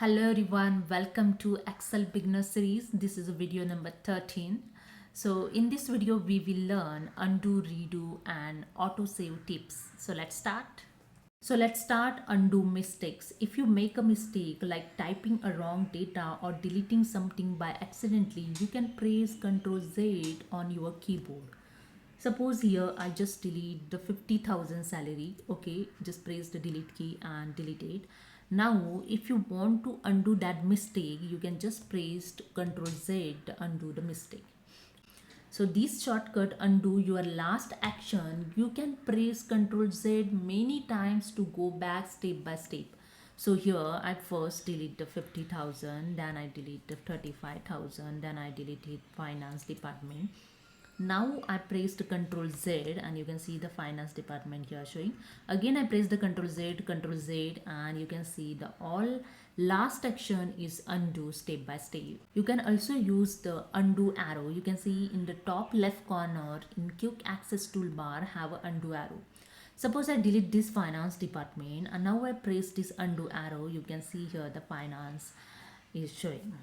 Hello everyone, welcome to Excel Beginner Series. This is video number 13. So in this video we will learn undo, redo and autosave tips. So let's start. Undo mistakes. If you make a mistake like typing a wrong data or deleting something by accidentally, you can press Ctrl Z on your keyboard. Suppose here I just delete the 50,000 salary. Okay, just press the delete key and delete it. Now if you want to undo that mistake, you can just press Ctrl Z to undo the mistake. So this shortcut undo your last action. You can press Ctrl Z many times to go back step by step. So here I first delete the 50,000, then I delete the 35,000, then I deleted finance department. Now I pressed Ctrl Z and you can see the finance department here showing. Again I press the Ctrl Z and you can see the all last action is undo step by step. You can also use the undo arrow. You can see in the top left corner in quick access toolbar have a undo arrow. Suppose I delete this finance department and now I press this undo arrow. You can see here the finance is showing.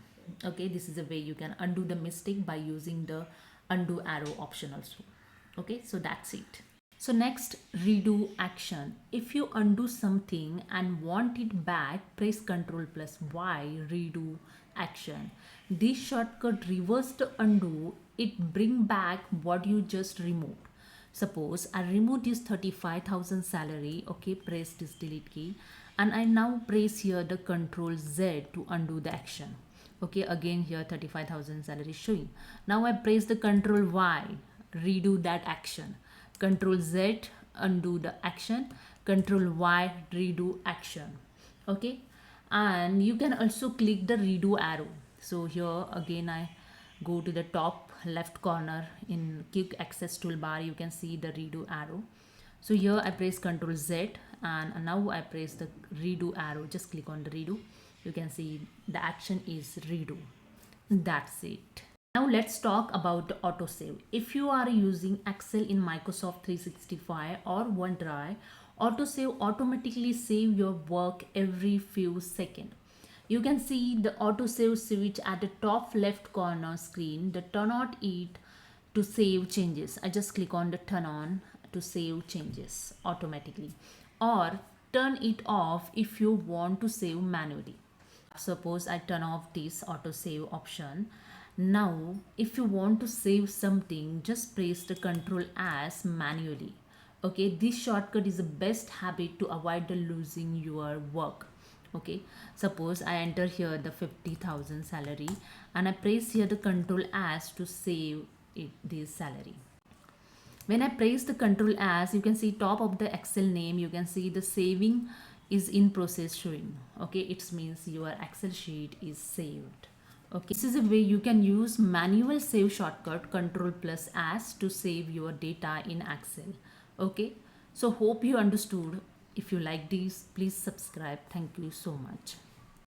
Okay, this is a way you can undo the mistake by using the undo arrow option also. Okay, so that's it. So next, redo action. If you undo something and want it back, press Ctrl plus Y, redo action. This shortcut reverse the undo, it bring back what you just removed. Suppose I remove this 35,000 salary. Okay, press this delete key and I now press here the Ctrl Z to undo the action. Okay, again here 35,000 salary showing. Now I press the Ctrl Y, redo that action. Ctrl Z, undo the action. Ctrl Y, redo action. Okay, and you can also click the redo arrow. So here again I go to the top left corner in quick access toolbar. You can see the redo arrow. So here I press Ctrl Z and now I press the redo arrow. Just click on the redo. You can see the action is redo. That's it. Now let's talk about the autosave. If you are using Excel in Microsoft 365 or OneDrive, autosave automatically save your work every few seconds. You can see the autosave switch at the top left corner screen. The turn on it to save changes. I just click on the turn on to save changes automatically, or turn it off if you want to save manually. Suppose I turn off this autosave option. Now if you want to save something, just press the Ctrl S manually. Okay, this shortcut is the best habit to avoid the losing your work. Okay, suppose I enter here the 50,000 salary and I press here the Ctrl S to save this salary. When I press the Ctrl S, you can see top of the Excel name, you can see the saving is in process showing. Okay, it means your Excel sheet is saved. Okay, this is a way you can use manual save shortcut Ctrl plus S to save your data in Excel. Okay, so hope you understood. If you like this, please subscribe. Thank you so much.